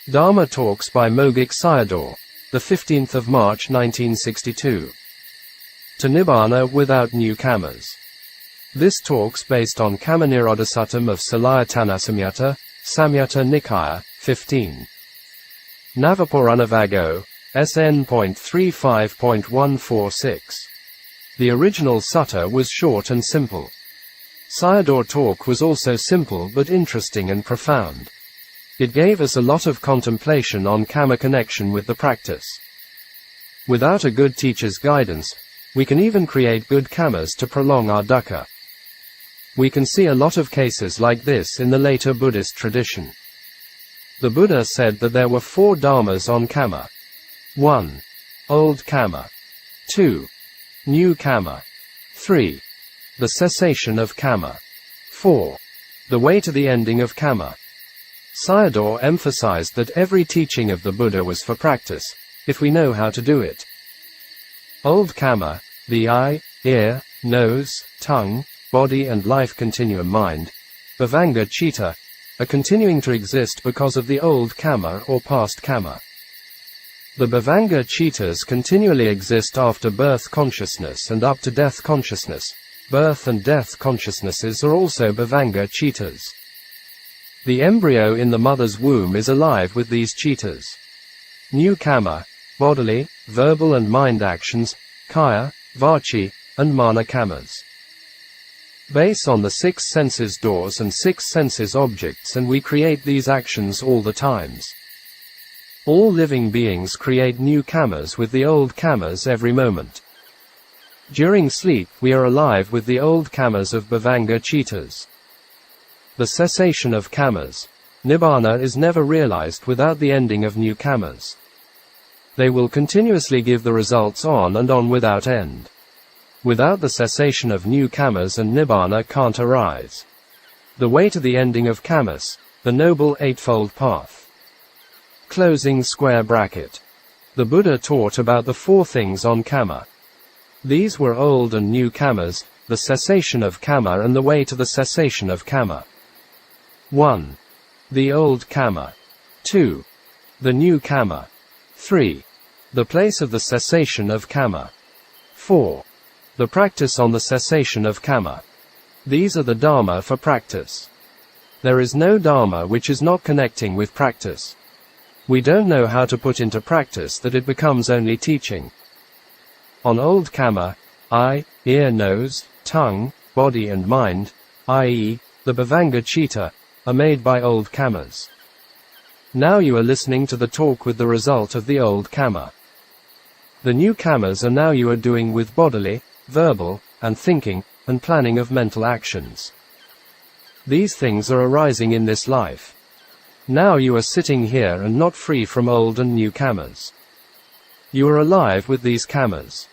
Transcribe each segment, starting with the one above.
Dhamma Talks by Mogok Sayadaw, the 15th of March 1962. To Nibbāna without new kammas. This talk's based on Kamma Nirodhasuttam of Tanhā Samyutta Nikaya, 15. Navapuranavago, SN.35.146. The original sutta was short and simple. Sayadaw talk was also simple but interesting and profound. It gave us a lot of contemplation on kamma connection with the practice. Without a good teacher's guidance, we can even create good kammas to prolong our dukkha. We can see a lot of cases like this in the later Buddhist tradition. The Buddha said that there were 4 dharmas on kamma. 1. Old kamma. 2. New kamma. 3. The cessation of kamma. 4. The way to the ending of kamma. Sayadaw emphasized that every teaching of the Buddha was for practice, if we know how to do it. Old kamma, the eye, ear, nose, tongue, body and life continuum mind, bhavanga citta, are continuing to exist because of the old kamma or past kamma. The bhavanga cittas continually exist after birth consciousness and up to death consciousness. Birth and death consciousnesses are also bhavanga cittas. The embryo in the mother's womb is alive with these cittas. New kamma, bodily, verbal and mind actions, kaya, vaci, and Māna kammas. Base on the 6 senses doors and 6 senses objects, and we create these actions all the times. All living beings create new kammas with the old kammas every moment. During sleep we are alive with the old kammas of bhavanga cittas. The cessation of kammas, Nibbāna, is never realized without the ending of new kammas. They will continuously give the results on and on without end. Without the cessation of new kammas and Nibbāna can't arise. The way to the ending of kammas, the Noble Eightfold Path. Closing square bracket. The Buddha taught about the 4 things on kamma. These were old and new kammas, the cessation of kamma and the way to the cessation of kamma. 1. The old kamma. 2. The new kamma. 3. The place of the cessation of kamma. 4. The practice on the cessation of kamma. These are the Dhamma for practice. There is no Dhamma which is not connecting with practice. We don't know how to put into practice that it becomes only teaching. On old kamma, eye, ear, nose, tongue, body and mind, i.e., the bhavanga citta, are made by old kammas. Now you are listening to the talk with the result of the old kamma. The new kammas are now you are doing with bodily, verbal, and thinking, and planning of mental actions. These things are arising in this life. Now you are sitting here and not free from old and new kammas. You are alive with these kammas.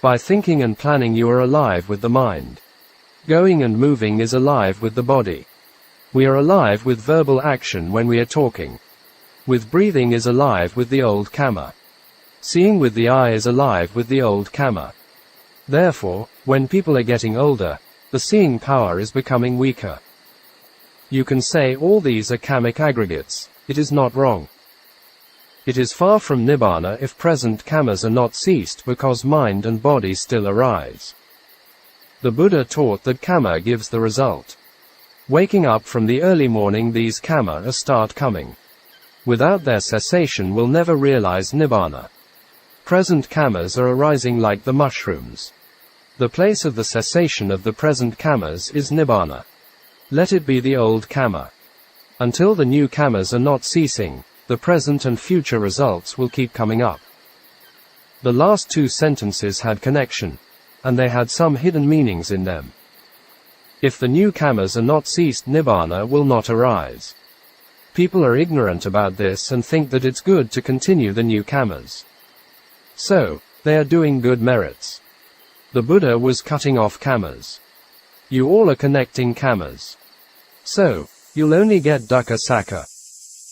By thinking and planning you are alive with the mind. Going and moving is alive with the body. We are alive with verbal action when we are talking. With breathing is alive with the old kamma. Seeing with the eye is alive with the old kamma. Therefore, when people are getting older, the seeing power is becoming weaker. You can say all these are kammic aggregates. It is not wrong. It is far from Nibbāna if present kammas are not ceased because mind and body still arise. The Buddha taught that kamma gives the result. Waking up from the early morning these kamma start coming. Without their cessation we'll never realize Nibbāna. Present kammas are arising like the mushrooms. The place of the cessation of the present kammas is Nibbāna. Let it be the old kamma. Until the new kammas are not ceasing, the present and future results will keep coming up. The last 2 sentences had connection, and they had some hidden meanings in them. If the new kammas are not ceased, Nibbāna will not arise. People are ignorant about this and think that it's good to continue the new kammas. So, they are doing good merits. The Buddha was cutting off kammas. You all are connecting kammas. So, you'll only get dukkha sakka.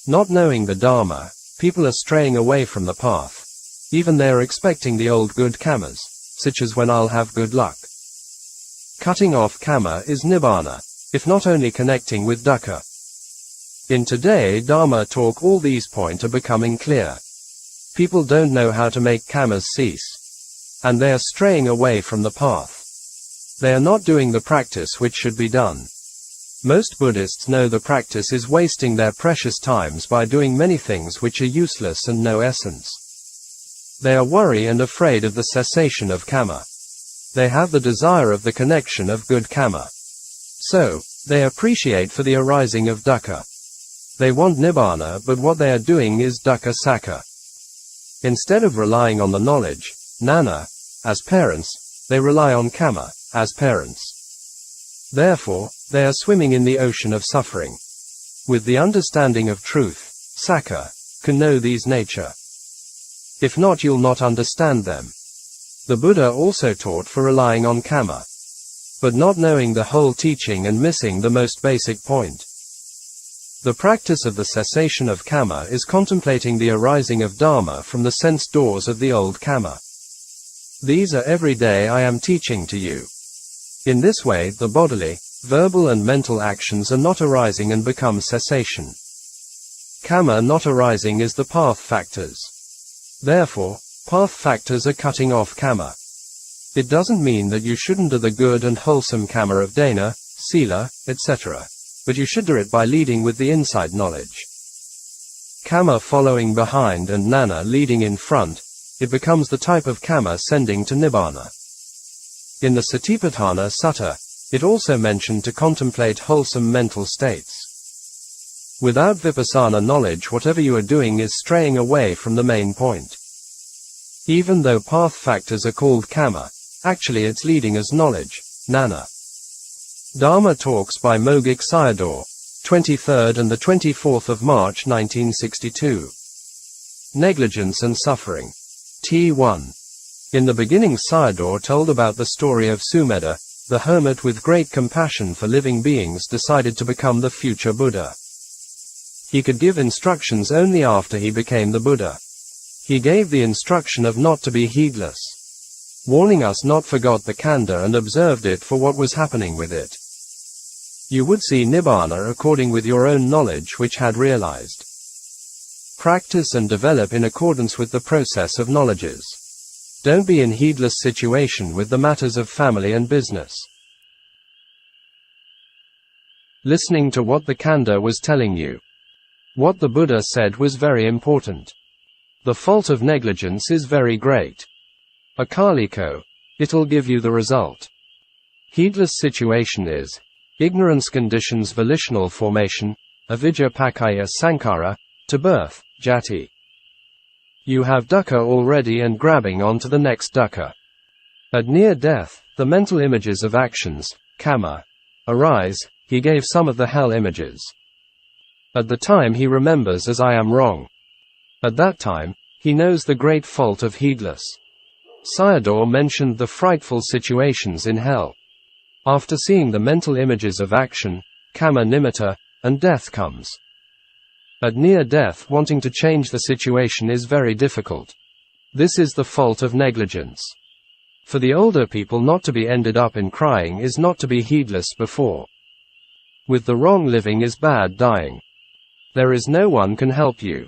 Not knowing the Dhamma, people are straying away from the path. Even they are expecting the old good kammas, such as when I'll have good luck. Cutting off kamma is Nibbāna, if not only connecting with dukkha. In today Dhamma talk, all these points are becoming clear. People don't know how to make kammas cease. And they are straying away from the path. They are not doing the practice which should be done. Most Buddhists know the practice is wasting their precious times by doing many things which are useless and no essence. They are worried and afraid of the cessation of kamma. They have the desire of the connection of good kamma. So, they appreciate for the arising of dukkha. They want Nibbāna, but what they are doing is dukkha sakha. Instead of relying on the knowledge, Nana, as parents, they rely on kamma, as parents. Therefore, they are swimming in the ocean of suffering. With the understanding of truth, sakha, can know these nature. If not, you'll not understand them. The Buddha also taught for relying on kamma, but not knowing the whole teaching and missing the most basic point. The practice of the cessation of kamma is contemplating the arising of Dhamma from the sense doors of the old kamma. These are every day I am teaching to you. In this way, the bodily, verbal and mental actions are not arising and become cessation. Kamma not arising is the path factors. Therefore, path factors are cutting off kamma. It doesn't mean that you shouldn't do the good and wholesome kamma of dana, sila, etc., but you should do it by leading with the inside knowledge. Kamma following behind and nana leading in front, it becomes the type of kamma sending to Nibbāna. In the Satipatthana Sutta, it also mentioned to contemplate wholesome mental states. Without vipassana knowledge, whatever you are doing is straying away from the main point. Even though path factors are called kamma, actually it's leading as knowledge, nana. Dhamma talks by Mogok Sayadaw, 23rd and the 24th of March 1962. Negligence and Suffering. T1. In the beginning, Sayadaw told about the story of Sumedha, the hermit with great compassion for living beings decided to become the future Buddha. He could give instructions only after he became the Buddha. He gave the instruction of not to be heedless. Warning us not forgot the khandha and observed it for what was happening with it. You would see Nibbāna according with your own knowledge which had realized. Practice and develop in accordance with the process of knowledges. Don't be in heedless situation with the matters of family and business. Listening to what the khandha was telling you. What the Buddha said was very important. The fault of negligence is very great. Akaliko, it'll give you the result. Heedless situation is ignorance conditions volitional formation, avijja pakaya sankara, to birth, jati. You have dukkha already and grabbing on to the next dukkha. At near death, the mental images of actions, kamma, arise. He gave some of the hell images. At the time he remembers as I am wrong. At that time, he knows the great fault of heedless. Sayadaw mentioned the frightful situations in hell. After seeing the mental images of action, kamma nimitta, and death comes. At near death, wanting to change the situation is very difficult. This is the fault of negligence. For the older people not to be ended up in crying is not to be heedless before. With the wrong living is bad dying. There is no one can help you.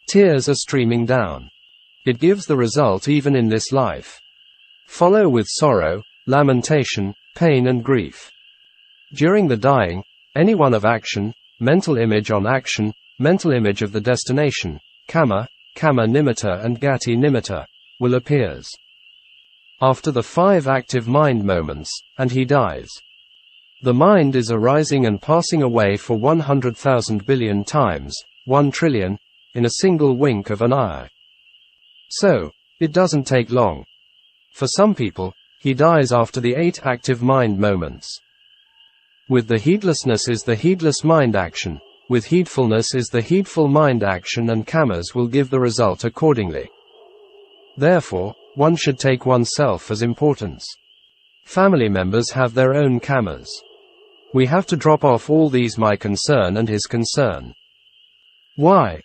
Tears are streaming down. It gives the result even in this life. Follow with sorrow, lamentation, pain and grief. During the dying, any one of action, mental image on action, mental image of the destination, kamma, kamma nimitta and gati nimitta, will appears. After the 5 active mind moments, and he dies. The mind is arising and passing away for 100,000 billion times, 1 trillion, in a single wink of an eye. So, it doesn't take long. For some people, he dies after the 8 active mind moments. With the heedlessness is the heedless mind action. With heedfulness is the heedful mind action, and kammas will give the result accordingly. Therefore, one should take oneself as importance. Family members have their own kammas. We have to drop off all these my concern and his concern. Why?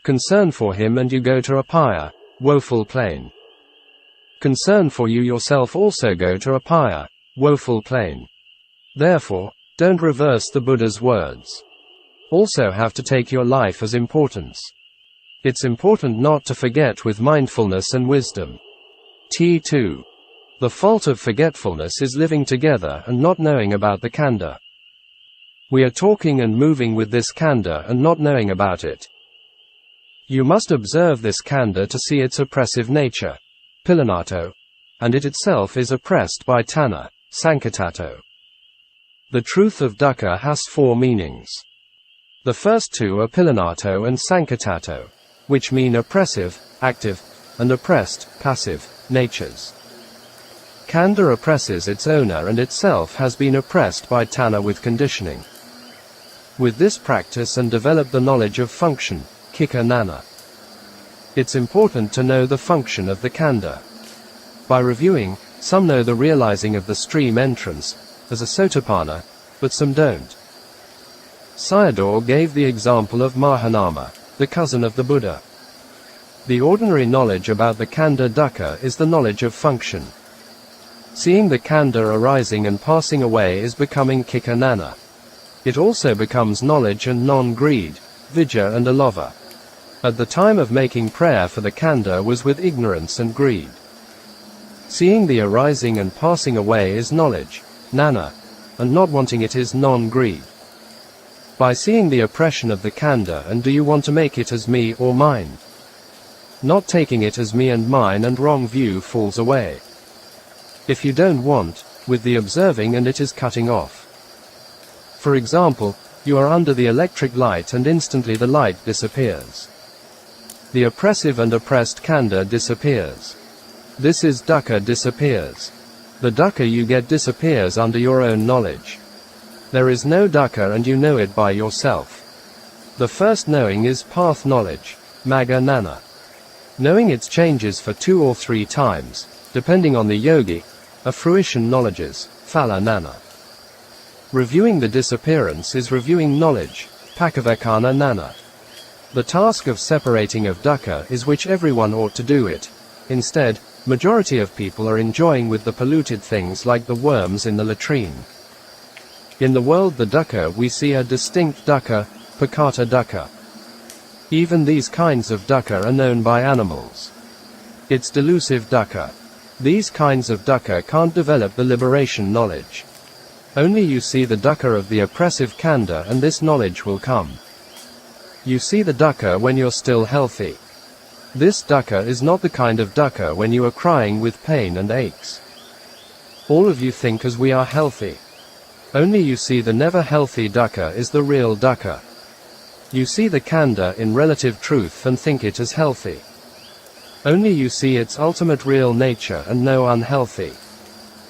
Concern for him and you go to apaya, woeful plain. Concern for you yourself also go to apaya, woeful plain. Therefore, don't reverse the Buddha's words. also have to take your life as importance. It's important not to forget with mindfulness and wisdom. T2. The fault of forgetfulness is living together and not knowing about the khandha. We are talking and moving with this khandha and not knowing about it. You must observe this khandha to see its oppressive nature, pilanato, and it itself is oppressed by tanhā, sankatato. The truth of dukkha has four meanings. The first two are pilanato and sankatato, which mean oppressive, active, and oppressed, passive, natures. Khandha oppresses its owner and itself has been oppressed by tanhā with conditioning. With this practice and develop the knowledge of function, kika nana. It's important to know the function of the khandha. By reviewing, some know the realizing of the stream entrance, as a sotapanna, but some don't. Sayadaw gave the example of Mahānāma, the cousin of the Buddha. The ordinary knowledge about the khandha dukkha is the knowledge of function. Seeing the khandha arising and passing away is becoming kika nana. It also becomes knowledge and non-greed, vijja and alova. At the time of making prayer for the khandha was with ignorance and greed. Seeing the arising and passing away is knowledge, nana, and not wanting it is non-greed. By seeing the oppression of the khandha and do you want to make it as me or mine? Not taking it as me and mine and wrong view falls away. If you don't want, with the observing and it is cutting off. For example, you are under the electric light and instantly the light disappears. The oppressive and oppressed khandha disappears. This is dukkha disappears. The dukkha you get disappears under your own knowledge. There is no dukkha and you know it by yourself. The first knowing is path knowledge, magga nana. Knowing its changes for 2 or 3 times, depending on the yogi, are fruition knowledges, phala nana. Reviewing the disappearance is reviewing knowledge, pakavekana nana. The task of separating of dukkha is which everyone ought to do it. Instead, majority of people are enjoying with the polluted things like the worms in the latrine. In the world the dukkha we see a distinct dukkha, pakata dukkha. Even these kinds of dukkha are known by animals. It's delusive dukkha. These kinds of dukkha can't develop the liberation knowledge. Only you see the dukkha of the oppressive khandha and this knowledge will come. You see the dukkha when you're still healthy. This dukkha is not the kind of dukkha when you are crying with pain and aches. All of you think as we are healthy. Only you see the never healthy dukkha is the real dukkha. You see the khandha in relative truth and think it as healthy. Only you see its ultimate real nature and no unhealthy.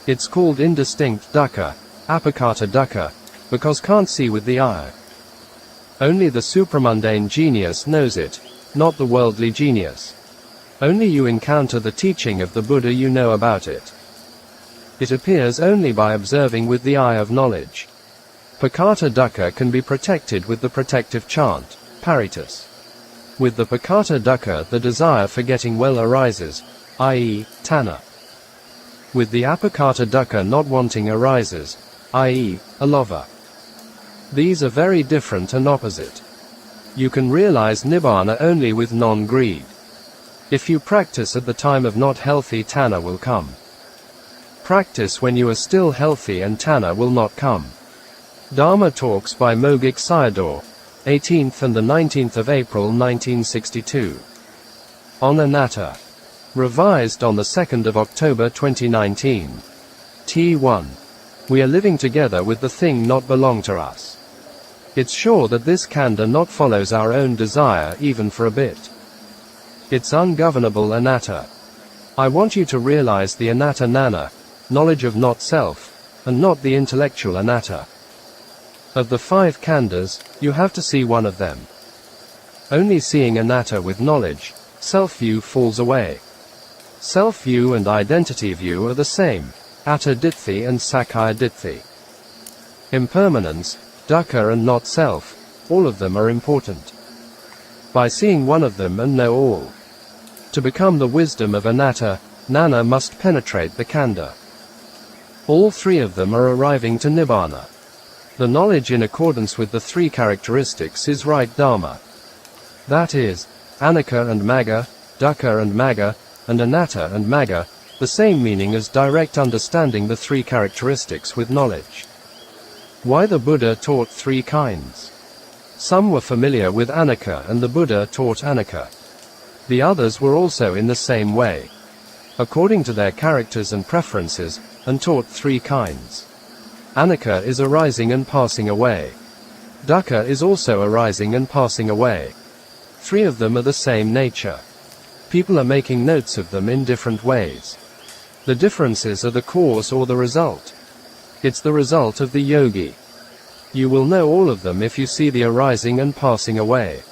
It's called indistinct dukkha, apakata dukkha, because can't see with the eye. Only the supramundane genius knows it, not the worldly genius. Only you encounter the teaching of the Buddha you know about it. It appears only by observing with the eye of knowledge. Pakata dukkha can be protected with the protective chant, paritas. With the pakata dukkha the desire for getting well arises, i.e., tanhā. With the apakata dukkha not wanting arises, i.e., alova. These are very different and opposite. You can realize Nibbāna only with non-greed. If you practice at the time of not healthy, tanhā will come. Practice when you are still healthy and tanhā will not come. Dhamma talks by Mogok Sayadaw, 18th and the 19th of April 1962. On Anatta. Revised on the 2nd of October 2019. T1. We are living together with the thing not belong to us. It's sure that this khandha not follows our own desire even for a bit. It's ungovernable anatta. I want you to realize the anatta nana, knowledge of not self, and not the intellectual anatta. Of the 5 khandhas, you have to see one of them. Only seeing anatta with knowledge, self-view falls away. Self-view and identity view are the same, atta ditthi and sakkaya ditthi. Impermanence, dukkha and not self, all of them are important. By seeing one of them and know all. To become the wisdom of anatta, nana must penetrate the khandha. All 3 of them are arriving to Nibbāna. The knowledge in accordance with the three characteristics is right Dhamma. That is, Anicca and Magga, Dukkha and Magga, and Anatta and Magga, the same meaning as direct understanding the three characteristics with knowledge. Why the Buddha taught three kinds? Some were familiar with Anicca and the Buddha taught Anicca. The others were also in the same way, according to their characters and preferences, and taught three kinds. Anicca is arising and passing away. Dukkha is also arising and passing away. Three of them are the same nature. People are making notes of them in different ways. The differences are the cause or the result. It's the result of the yogi. You will know all of them if you see the arising and passing away.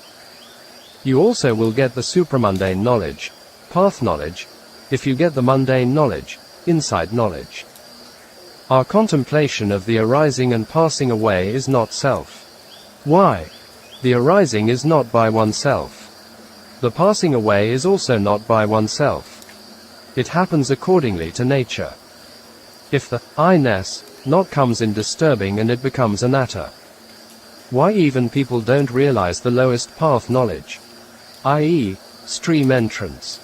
You also will get the supramundane knowledge, path knowledge, if you get the mundane knowledge, insight knowledge. Our contemplation of the arising and passing away is not self. Why? The arising is not by oneself. The passing away is also not by oneself. It happens accordingly to nature. If the I-ness not comes in disturbing and it becomes anatta. Why even people don't realize the lowest path knowledge, i.e., stream entrance?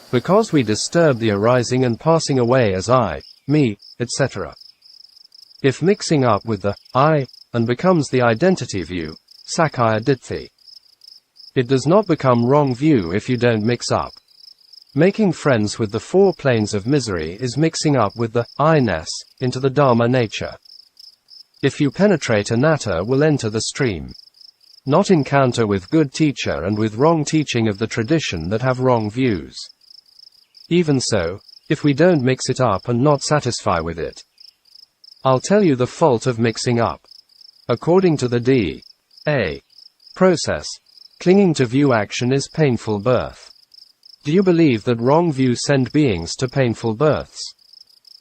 Because we disturb the arising and passing away as I, me, etc. If mixing up with the I, and becomes the identity view, Sakkaya Ditthi. It does not become wrong view if you don't mix up. Making friends with the four planes of misery is mixing up with the I-ness into the Dhamma nature. If you penetrate anatta will enter the stream. Not encounter with good teacher and with wrong teaching of the tradition that have wrong views. Even so, if we don't mix it up and not satisfy with it. I'll tell you the fault of mixing up. According to the D.A. process, clinging to view action is painful birth. Do you believe that wrong view send beings to painful births?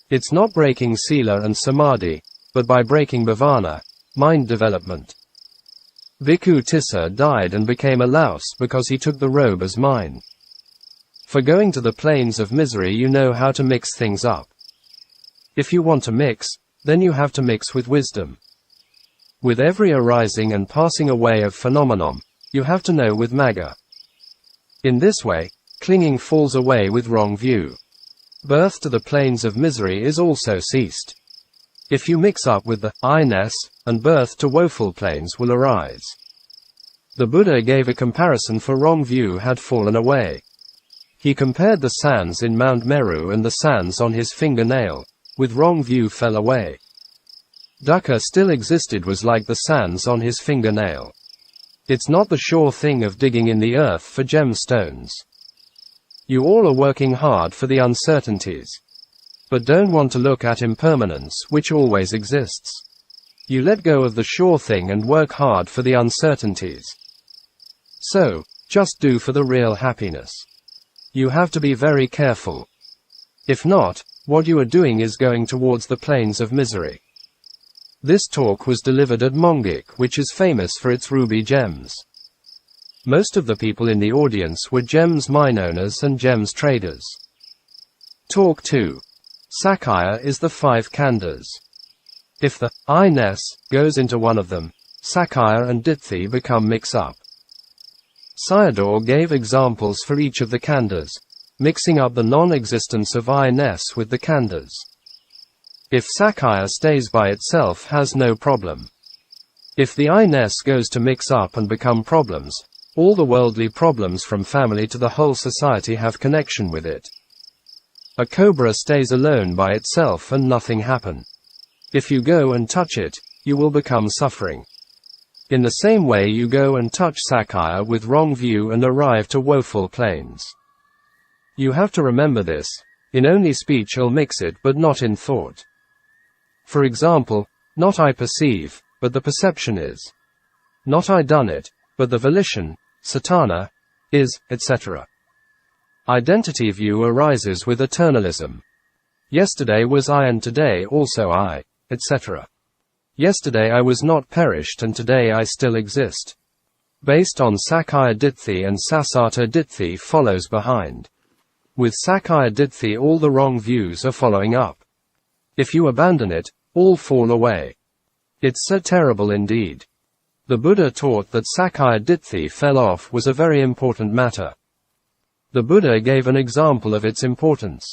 It's not breaking sila and samadhi, but by breaking bhavana, mind development. Bhikkhu Tissa died and became a louse because he took the robe as mine. For going to the planes of misery you know how to mix things up. If you want to mix, then you have to mix with wisdom. With every arising and passing away of phenomenon, you have to know with Magga. In this way, clinging falls away with wrong view. Birth to the planes of misery is also ceased. If you mix up with the I-ness, and birth to woeful planes will arise. The Buddha gave a comparison for wrong view had fallen away. He compared the sands in Mount Meru and the sands on his fingernail, with wrong view fell away. Dukkha still existed was like the sands on his fingernail. It's not the sure thing of digging in the earth for gemstones. You all are working hard for the uncertainties. But don't want to look at impermanence which always exists. You let go of the sure thing and work hard for the uncertainties. So, just do for the real happiness. You have to be very careful. If not, what you are doing is going towards the planes of misery. This talk was delivered at Mogok, which is famous for its ruby gems. Most of the people in the audience were gems mine owners and gems traders. Talk 2. Sakkaya is the 5 khandhas. If the I-ness goes into one of them, Sakkaya and Ditthi become mixed up. Sayadaw gave examples for each of the khandhas, mixing up the non-existence of I-ness with the khandhas. If Sakkaya stays by itself has no problem. If the I-ness goes to mix up and become problems, all the worldly problems from family to the whole society have connection with it. A cobra stays alone by itself and nothing happen. If you go and touch it, you will become suffering. In the same way you go and touch Sakkaya with wrong view and arrive to woeful planes. You have to remember this. In only speech you'll mix it but not in thought. For example, not I perceive, but the perception is. Not I done it, but the volition, satana, is, etc. Identity view arises with eternalism. Yesterday was I and today also I, etc. Yesterday I was not perished and today I still exist. Based on Sakkaya Ditthi and Sassata Ditthi follows behind. With Sakkaya Ditthi all the wrong views are following up. If you abandon it, all fall away. It's so terrible indeed. The Buddha taught that Sakkaya Ditthi fell off was a very important matter. The Buddha gave an example of its importance.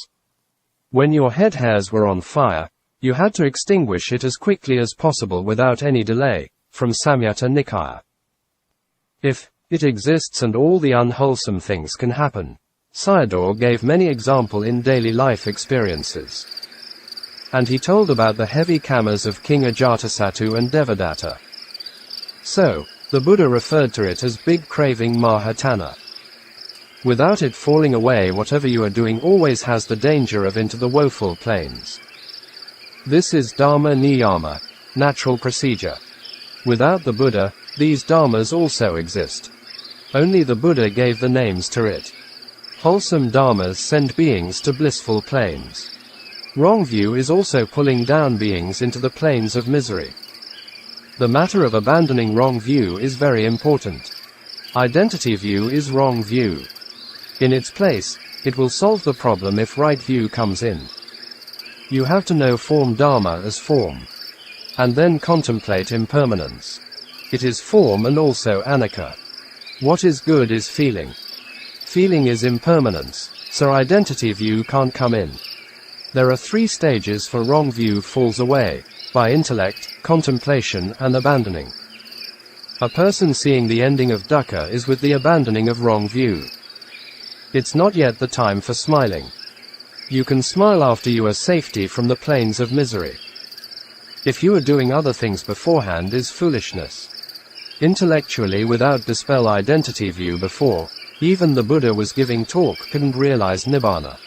When your head hairs were on fire, you had to extinguish it as quickly as possible without any delay, from Samyutta Nikaya. If it exists and all the unwholesome things can happen, Sayadaw gave many examples in daily life experiences. And he told about the heavy kammas of King Ajatasattu and Devadatta. So, the Buddha referred to it as big craving Mahatana. Without it falling away, whatever you are doing always has the danger of into the woeful planes. This is Dhamma Niyama, natural procedure. Without the Buddha, these dharmas also exist. Only the Buddha gave the names to it. Wholesome dharmas send beings to blissful planes. Wrong view is also pulling down beings into the planes of misery. The matter of abandoning wrong view is very important. Identity view is wrong view. In its place, it will solve the problem if right view comes in. You have to know form Dharma as form. And then contemplate impermanence. It is form and also Anatta. What is good is feeling. Feeling is impermanence, so identity view can't come in. There are 3 stages for wrong view falls away, by intellect, contemplation and abandoning. A person seeing the ending of dukkha is with the abandoning of wrong view. It's not yet the time for smiling. You can smile after you are safety from the planes of misery. If you are doing other things beforehand is foolishness. Intellectually without dispel identity view before, even the Buddha was giving talk couldn't realize Nibbāna.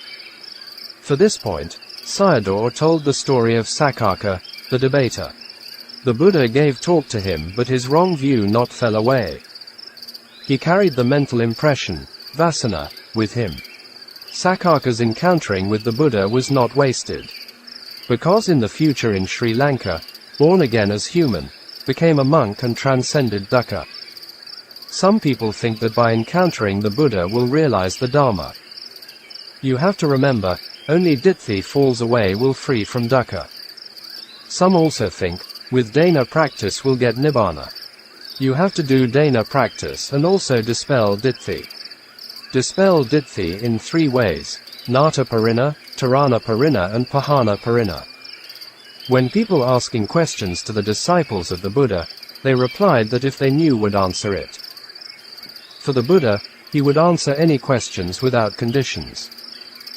For this point, Sayadaw told the story of Sakkaka, the debater. The Buddha gave talk to him but his wrong view not fell away. He carried the mental impression, vasana, with him. Sakkaka's encountering with the Buddha was not wasted. Because in the future in Sri Lanka, born again as human, became a monk and transcended dukkha. Some people think that by encountering the Buddha will realize the Dharma. You have to remember, only ditthi falls away will free from dukkha. Some also think, with dana practice will get Nibbāna. You have to do dana practice and also dispel ditthi. Dispel ditthi in 3 ways, nata parina, tarana parina and pahana parina. When people asking questions to the disciples of the Buddha, they replied that if they knew would answer it. For the Buddha, he would answer any questions without conditions.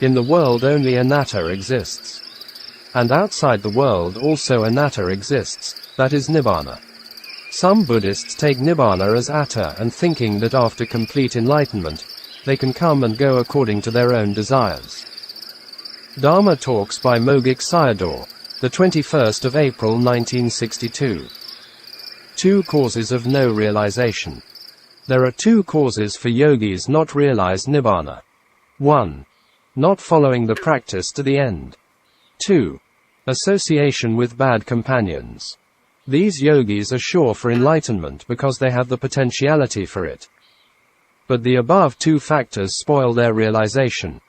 In the world only anatta exists. And outside the world also anatta exists, that is Nibbāna. Some Buddhists take Nibbāna as atta and thinking that after complete enlightenment, they can come and go according to their own desires. Dhamma Talks by Mogok Sayadaw, the 21st of April 1962. 2 causes of no realization. There are 2 causes for yogis not realize Nibbāna. 1. Not following the practice to the end. 2. Association with bad companions. These yogis are sure for enlightenment because they have the potentiality for it. But the above 2 factors spoil their realization.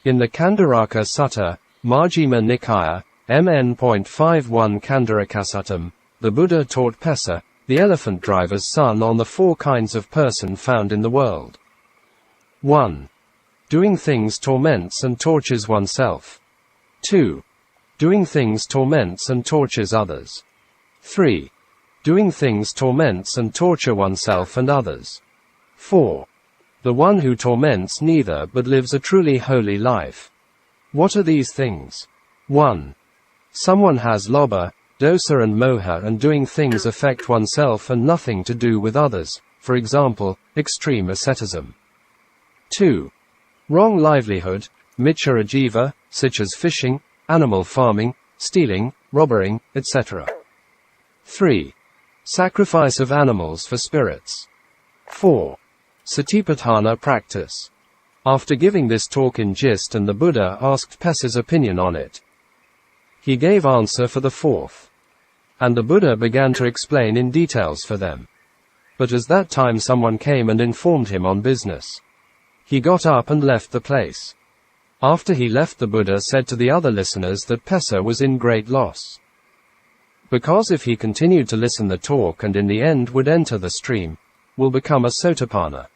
In the Kandaraka Sutta, Majjhima Nikaya, MN.51 Kandarakasuttam, the Buddha taught Pesa, the elephant driver's son, on the 4 kinds of person found in the world. 1. Doing things torments and tortures oneself. 2. Doing things torments and tortures others. 3. Doing things torments and torture oneself and others. 4. The one who torments neither but lives a truly holy life. What are these things? 1. Someone has lobha, dosa and moha, and doing things affect oneself and nothing to do with others, for example, extreme asceticism. 2. Wrong livelihood, miccha ajiva, such as fishing, animal farming, stealing, robbering, etc. 3. Sacrifice of animals for spirits. 4. Satipatthana practice. After giving this talk in gist, and the Buddha asked Pesa's opinion on it. He gave answer for the 4th. And the Buddha began to explain in details for them. But as that time someone came and informed him on business. He got up and left the place. After he left, the Buddha said to the other listeners that Pesa was in great loss. Because if he continued to listen the talk and in the end would enter the stream, will become a Sotapanna.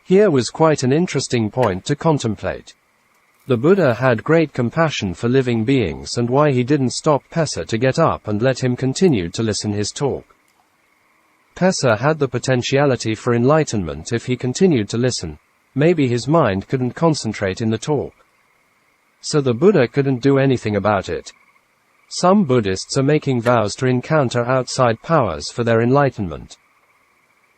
Here was quite an interesting point to contemplate. The Buddha had great compassion for living beings and why he didn't stop Pessa to get up and let him continue to listen his talk. Pessa had the potentiality for enlightenment if he continued to listen. Maybe his mind couldn't concentrate in the talk. So the Buddha couldn't do anything about it. Some Buddhists are making vows to encounter outside powers for their enlightenment.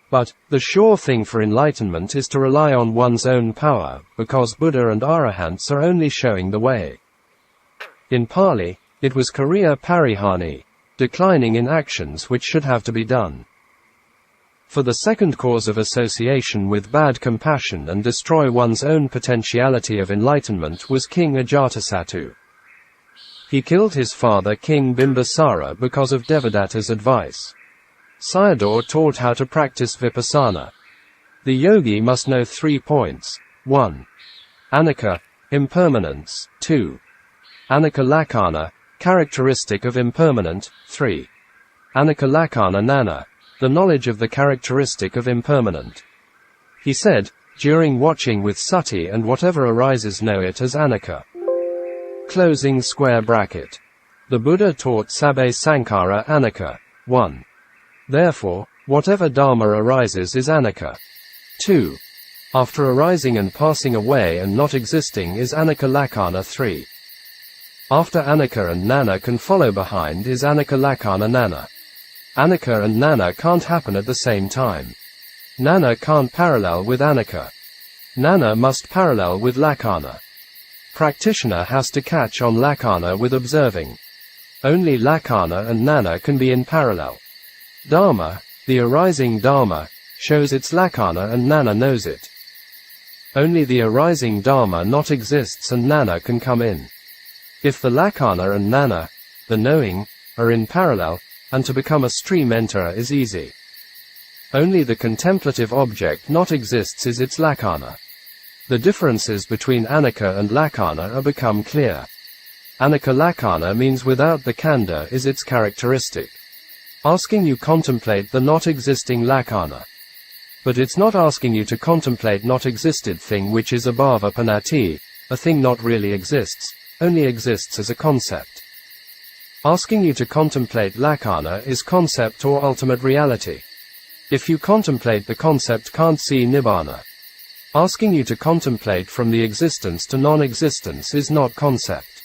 But, the sure thing for enlightenment is to rely on one's own power, because Buddha and Arahants are only showing the way. In Pali, it was Kariya Parihani, declining in actions which should have to be done. For the second cause of association with bad compassion and destroy one's own potentiality of enlightenment was King Ajatasattu. He killed his father King Bimbisara because of Devadatta's advice. Sayadaw taught how to practice vipassana. The yogi must know 3 points. 1. Anicca, impermanence. 2. Anicca lakkhana, characteristic of impermanent. 3. Anicca lakkhana nana, the knowledge of the characteristic of impermanent. He said, during watching with sati and whatever arises know it as anicca. Closing square bracket. The Buddha taught Sabbe Sankara anicca. 1. Therefore, whatever Dhamma arises is anicca. 2. After arising and passing away and not existing is anicca lakkhana. 3. After anicca and nana can follow behind is anicca lakkhana nana. Anicca and nana can't happen at the same time. Nana can't parallel with anicca. Nana must parallel with lakkhana. Practitioner has to catch on lakkhana with observing. Only lakkhana and nana can be in parallel. Dhamma, the arising Dhamma, shows its lakkhana and nana knows it. Only the arising Dhamma not exists and nana can come in. If the lakkhana and nana, the knowing, are in parallel, and to become a stream enterer is easy. Only the contemplative object not exists is its lakkhana. The differences between anicca and lakkhana are become clear. Anicca lakkhana means without the khandha is its characteristic. Asking you contemplate the not existing lakkhana. But it's not asking you to contemplate not existed thing which is abhava panati, a thing not really exists, only exists as a concept. Asking you to contemplate lakkhana is concept or ultimate reality. If you contemplate the concept can't see Nibbāna. Asking you to contemplate from the existence to non-existence is not concept.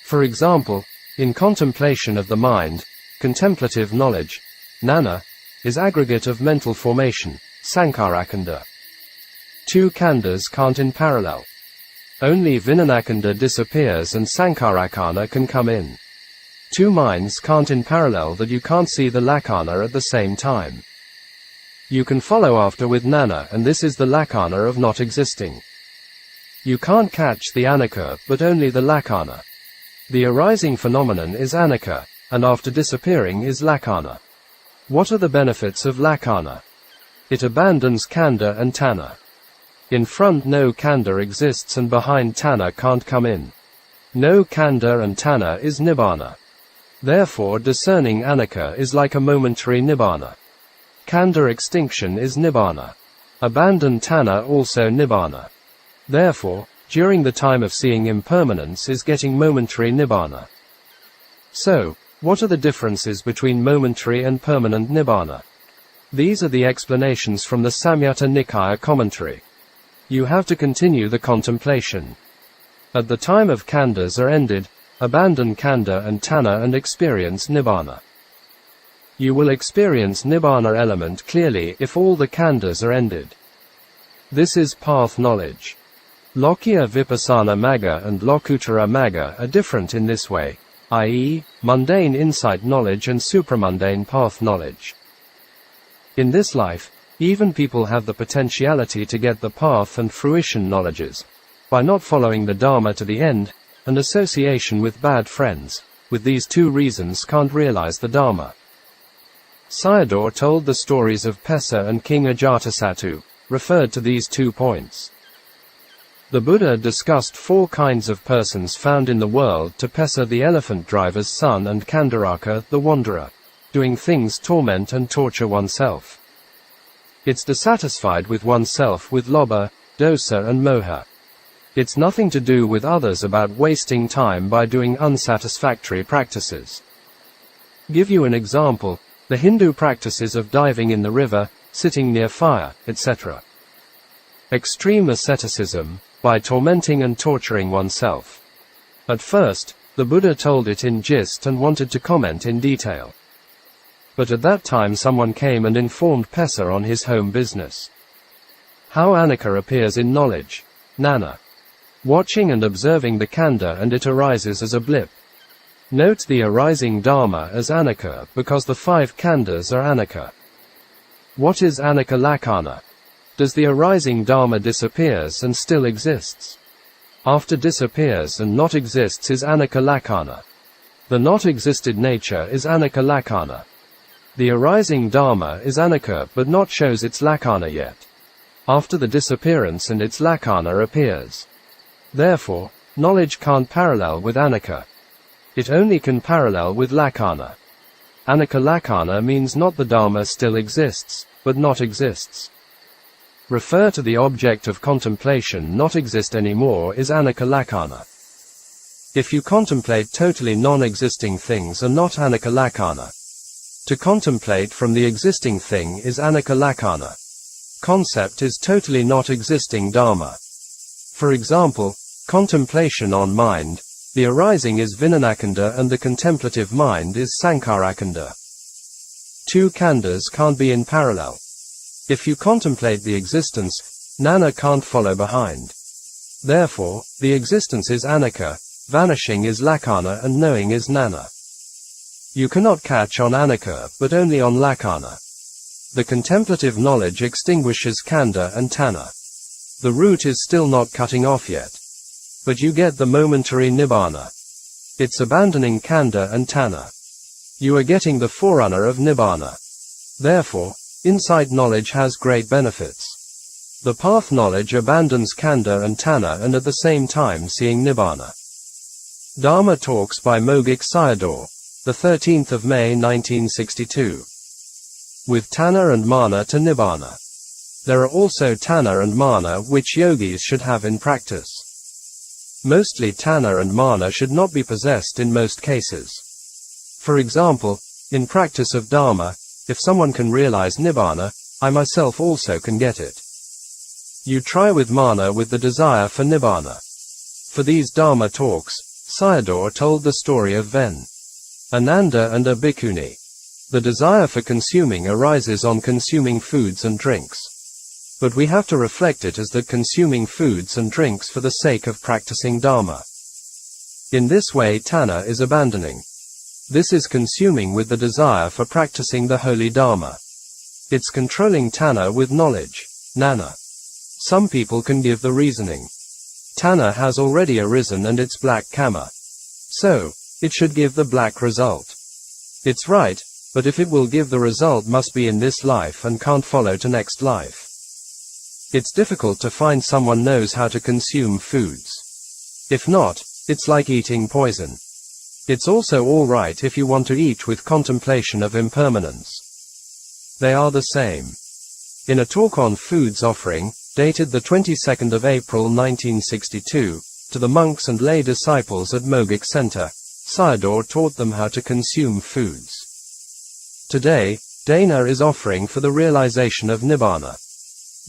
For example, in contemplation of the mind, contemplative knowledge, nana, is aggregate of mental formation, sankarakanda. 2 khandhas can't in parallel. Only vinanakanda disappears and sankarakana can come in. 2 minds can't in parallel that you can't see the lakkhana at the same time. You can follow after with nana and this is the lakkhana of not existing. You can't catch the anicca but only the lakkhana. The arising phenomenon is anicca, and after disappearing is lakkhana. What are the benefits of lakkhana? It abandons khandha and tanhā. In front no khandha exists and behind tanhā can't come in. No khandha and tanhā is Nibbāna. Therefore discerning anicca is like a momentary Nibbāna. Khandha extinction is Nibbāna. Abandon tanhā also Nibbāna. Therefore, during the time of seeing impermanence is getting momentary Nibbāna. So, what are the differences between momentary and permanent Nibbāna? These are the explanations from the Samyutta Nikāya commentary. You have to continue the contemplation. At the time of khandhas are ended, abandon khandha and tanhā and experience Nibbāna. You will experience Nibbāna element clearly if all the khandhas are ended. This is path knowledge. Lokiya Vipassana Magga and Lokuttara Magga are different in this way, i.e., mundane insight knowledge and supramundane path knowledge. In this life, even people have the potentiality to get the path and fruition knowledges, by not following the Dhamma to the end, and association with bad friends, with these 2 reasons can't realize the Dhamma. Sayadaw told the stories of Pessa and King Ajatasattu, referred to these 2 points. The Buddha discussed 4 kinds of persons found in the world: Tapesa, the elephant driver's son, and Kandaraka, the wanderer, doing things torment and torture oneself. It's dissatisfied with oneself with lobha, dosa and moha. It's nothing to do with others, about wasting time by doing unsatisfactory practices. Give you an example: the Hindu practices of diving in the river, sitting near fire, etc. Extreme asceticism, by tormenting and torturing oneself. At first, the Buddha told it in gist and wanted to comment in detail. But at that time someone came and informed Pesa on his home business. How Anatta appears in knowledge. Nana. Watching and observing the khandha, and it arises as a blip. Note the arising Dhamma as Anatta, because the 5 khandhas are Anatta. What is Anatta Lakkhana? Does the arising Dhamma disappears and still exists? After disappears and not exists is Anatta Lakkhana. The not existed nature is Anatta Lakkhana. The arising Dhamma is Anatta but not shows its Lakkhana yet. After the disappearance and its Lakkhana appears. Therefore, knowledge can't parallel with Anatta. It only can parallel with Lakkhana. Anatta Lakkhana means not the Dhamma still exists, but not exists. Refer to the object of contemplation not exist anymore is Anatta Lakkhana. If you contemplate totally non-existing things are not Anatta Lakkhana. To contemplate from the existing thing is Anatta Lakkhana. Concept is totally not existing Dhamma. For example, contemplation on mind, the arising is Vijnanakanda and the contemplative mind is Sankharakanda. 2 khandhas can't be in parallel. If you contemplate the existence, Nana can't follow behind. Therefore, the existence is Anatta, vanishing is Lakkhana and knowing is Nana. You cannot catch on Anatta but only on Lakkhana. The contemplative knowledge extinguishes khandha and tanhā. The root is still not cutting off yet. But you get the momentary Nibbāna. It's abandoning khandha and tanhā. You are getting the forerunner of Nibbāna. Therefore, insight knowledge has great benefits. The path knowledge abandons khandha and tanhā and at the same time seeing Nibbāna. Dhamma Talks by Mogok Sayadaw, the 13th of May 1962. With Tanhā and Māna to Nibbāna. There are also Tanhā and Māna which yogis should have in practice. Mostly Tanhā and Māna should not be possessed in most cases. For example, in practice of Dhamma, if someone can realize Nibbāna, I myself also can get it. You try with Māna with the desire for Nibbāna. For these Dhamma talks, Sayadaw told the story of Ven. Ananda and a bhikkhuni. The desire for consuming arises on consuming foods and drinks. But we have to reflect it as that consuming foods and drinks for the sake of practicing Dhamma. In this way Tanhā is abandoning. This is consuming with the desire for practicing the holy Dhamma. It's controlling Tanhā with knowledge, Nana. Some people can give the reasoning. Tanhā has already arisen and it's black Kamma. So, it should give the black result. It's right, but if it will give the result must be in this life and can't follow to next life. It's difficult to find someone knows how to consume foods. If not, it's like eating poison. It's also all right if you want to eat with contemplation of impermanence. They are the same. In a talk on foods offering, dated the 22nd of April 1962, to the monks and lay disciples at Mogok Center, Sayadaw taught them how to consume foods. Today, Dana is offering for the realization of Nibbāna.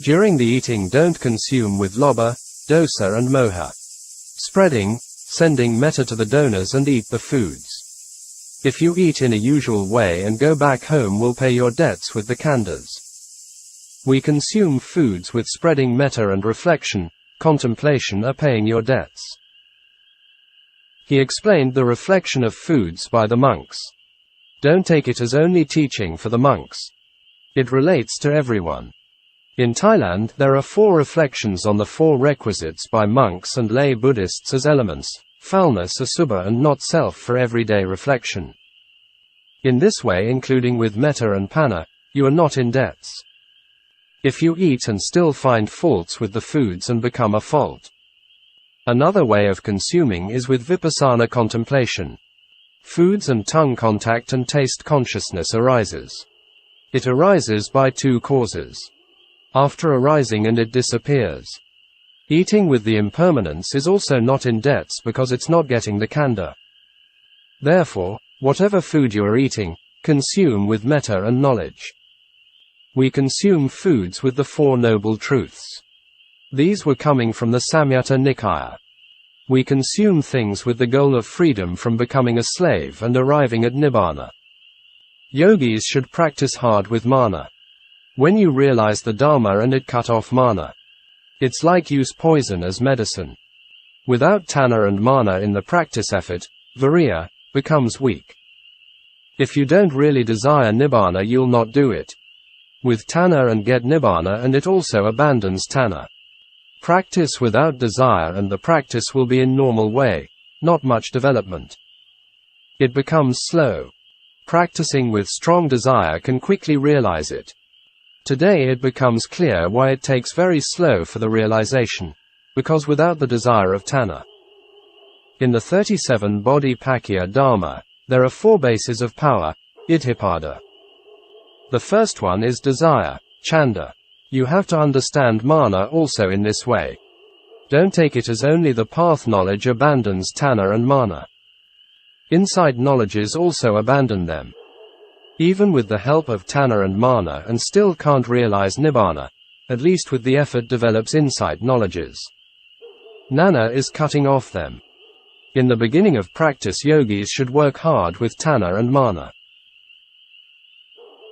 During the eating don't consume with lobha, dosa and moha. Spreading, sending metta to the donors and eat the foods. If you eat in a usual way and go back home will pay your debts with the khandhas. We consume foods with spreading metta and reflection, contemplation are paying your debts. He explained the reflection of foods by the monks. Don't take it as only teaching for the monks. It relates to everyone. In Thailand there are 4 reflections on the 4 requisites by monks and lay Buddhists as elements, foulness, asubha and not self for everyday reflection. In this way, including with metta and panna, you are not in debts. If you eat and still find faults with the foods and become a fault, Another way of consuming is with vipassana contemplation. Foods and tongue contact and taste consciousness arises. It arises by two causes. After arising and it disappears. Eating with the impermanence is also not in debts because it's not getting the khandha. Therefore, whatever food you are eating, consume with metta and knowledge. We consume foods with the Four Noble Truths. These were coming from the Samyutta Nikaya. We consume things with the goal of freedom from becoming a slave and arriving at Nibbāna. Yogis should practice hard with Māna. When you realize the Dhamma and it cut off Māna. It's like use poison as medicine. Without Tanhā and Māna in the practice effort, Viriya becomes weak. If you don't really desire Nibbāna, you'll not do it. With Tanhā and get Nibbāna, and it also abandons Tanhā. Practice without desire and the practice will be in normal way, not much development. It becomes slow. Practicing with strong desire can quickly realize it. Today it becomes clear why it takes very slow for the realization, because without the desire of Tanhā. In the 37 Bodhipakkhya Dhamma, there are 4 bases of power, Iddhipada. The first one is desire, chanda. You have to understand Māna also in this way. Don't take it as only the path knowledge abandons Tanhā and Māna. Insight knowledges also abandon them. Even with the help of Tanhā and Māna and still can't realize Nibbāna, at least with the effort develops insight knowledges. Jnana is cutting off them. In the beginning of practice, yogis should work hard with Tanhā and Māna.